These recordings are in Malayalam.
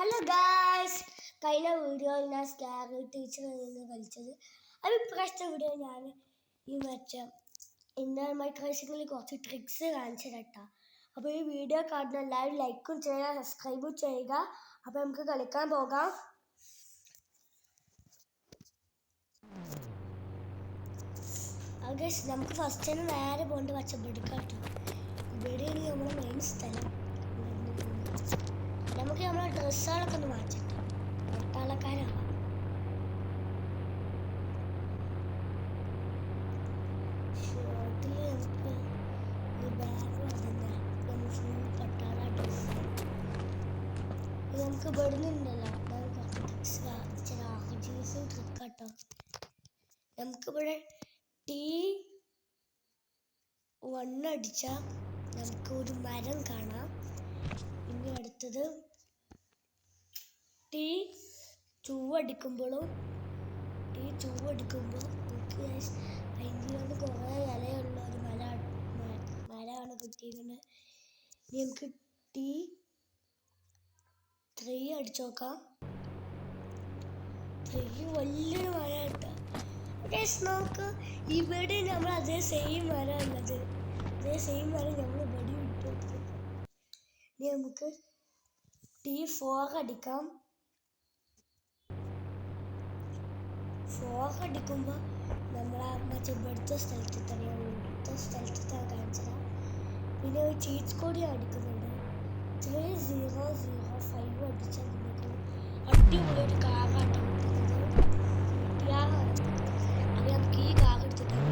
ഹലോ ഗായ്സ്, കഴിഞ്ഞ വീഡിയോയിൽ ഞാൻ സ്കാറി ടീച്ചറിൽ നിന്ന് കളിച്ചത്. അത് ഇപ്രാവശ്യത്തെ വീഡിയോ ഞാൻ ഈ ഇന്റർ മൈക്രോസിൽ കുറച്ച് ട്രിക്സ് കാണിച്ചു തരട്ടാ. അപ്പോൾ ഈ വീഡിയോ കാണുന്ന എല്ലാവരും ലൈക്കും ചെയ്യുക, സബ്സ്ക്രൈബും ചെയ്യുക. അപ്പോൾ നമുക്ക് കളിക്കാൻ പോകാം. ഗൈസ്, നമുക്ക് ഫസ്റ്റ് തന്നെ നേരെ പോകേണ്ട പച്ചപ്പെടുക്കാം കേട്ടോ. ഇവിടെയാണ് നമ്മുടെ മെയിൻ സ്ഥലം. നമുക്ക് നമ്മളെ ഡ്രസ്സുകളൊക്കെ ഒന്ന് മാറ്റിട്ടോ, പട്ടാളക്കാരാവാം. ഷർട്ടിൽ നമുക്ക് ഈ ബാഗ് വന്നില്ല, ഫുൾ പട്ടാള ഡ്രസ്സ്. ഇത് നമുക്ക് ഇവിടുന്നുണ്ടല്ലോ, കുറച്ച് ട്രിക്സ് ആർജീസും ട്രിക്ക് കേട്ടോ. നമുക്കിവിടെ T1 അടിച്ചാൽ നമുക്ക് ഒരു മരം കാണാം. ഇനി അടുത്തത് T2 അടിക്കുമ്പോഴും നമുക്ക് അതിൻ്റെ കുറേ ഇലയുള്ള ഒരു മരമാണ് കിട്ടിയിരുന്നത്. ഇനി നമുക്ക് T3 അടിച്ചു നോക്കാം. 3 വലിയൊരു മരം കിട്ടാം. നോക്ക്, ഇവിടെ നമ്മൾ അതേ സെയിം മരം ഉള്ളത്, അതേ സെയിം മരം നമ്മൾ ഇവിടെ വിട്ടു. ഇനി നമുക്ക് T4 അടിക്കാം. 4 അടിക്കുമ്പോൾ നമ്മൾ ഇവിടുത്തെ സ്ഥലത്താണ് കാണിച്ചത്. പിന്നെ ഒരു ചീറ്റ് കോഡ് അടിക്കുന്നുണ്ട്. 3005 അടിച്ചാൽ നമുക്ക് അടിപൊളി ഒരു കാറാട്ടോ കിട്ടുന്നത്. അത് നമുക്ക് ഈ കാർ എടുത്തിട്ടാണ്.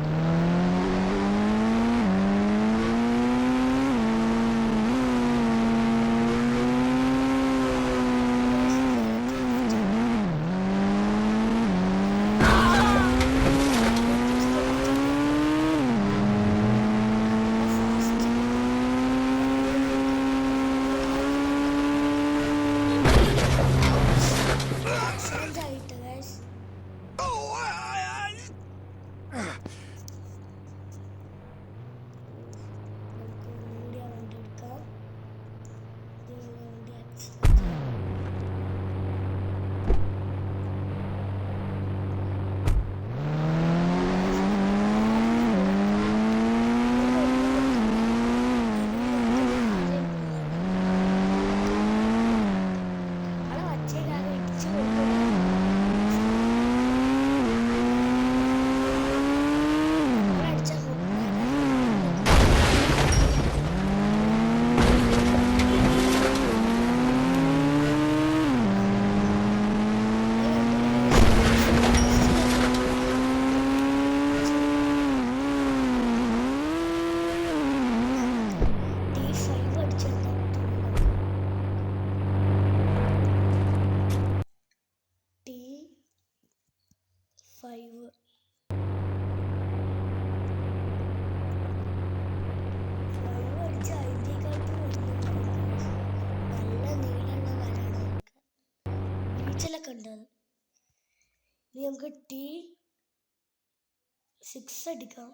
ഇനി നമുക്ക് T6 അടിക്കാം.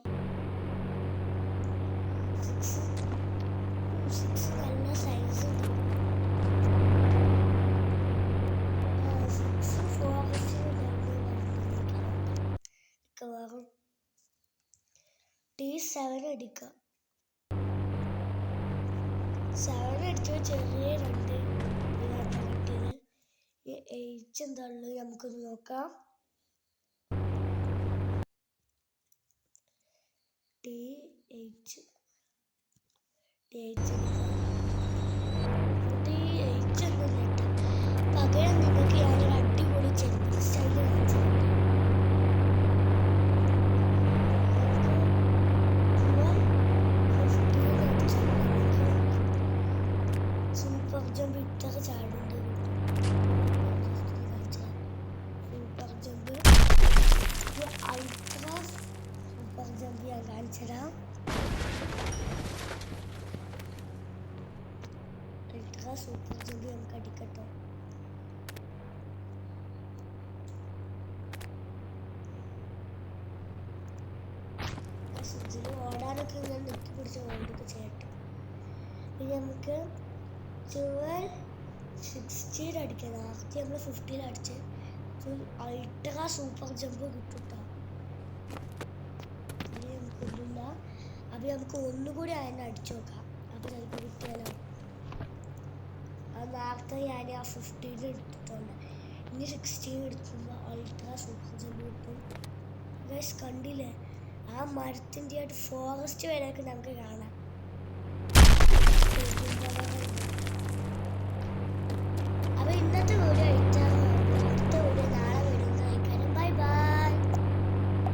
6 നല്ല സൈസ് ഉണ്ട്. 6 ഫോറസ്റ്റ് T7 അടിക്കാം. 7 അടിച്ചപ്പോൾ ചെറിയ 2 ഇതാണ് കിട്ടിയത്. 8 എന്താണുള്ളത് നമുക്കൊന്ന് നോക്കാം. T8 ഒന്നുമില്ല. പകരം നിങ്ങൾക്ക് ഞാനൊരു അടിപൊളി ചെക്ക് സ്റ്റൈൽ കാണിച്ചു. സൂപ്പർ ജമ്പ് ഇട്ടൊക്കെ ചാടുണ്ട്. Super jump, ultra super jump ഞാൻ കാണിച്ചുതരാം. അൾട്രാ സൂപ്പർ ജമ്പ് നമുക്ക് അടിക്കട്ടോ. സ്വിച്ചിൽ ഓടാനൊക്കെ ഇങ്ങനെ നെക്കി പിടിച്ച് ഓടിയൊക്കെ ചെയ്യട്ടോ. ഇനി നമുക്ക് 12 16 അടിക്കുക. നേരത്തെ നമ്മൾ 50 അടിച്ച് അൾട്രാ സൂപ്പർ ജമ്പ് കിട്ടും. നമുക്ക് ഒന്നുമില്ല. അപ്പം നമുക്ക് ഒന്നുകൂടി അതിനെ അടിച്ചു നോക്കാം. അപ്പം ചിലപ്പോൾ കിട്ടിയാലോ. അത് നേരത്തെ ഞാൻ ആ 15 എടുത്തിട്ടുണ്ട്. ഇനി 16 എടുക്കുമ്പോൾ അൾട്രാ സൂപ്പർ ജമ്പ് കിട്ടും. ഗൈസ് കണ്ടില്ലേ, ആ മരത്തിൻ്റെ ആയിട്ട് ഫോറസ്റ്റ് വരെയൊക്കെ നമുക്ക് കാണാം. അപ്പോൾ ഇന്നത്തെ വീഡിയോ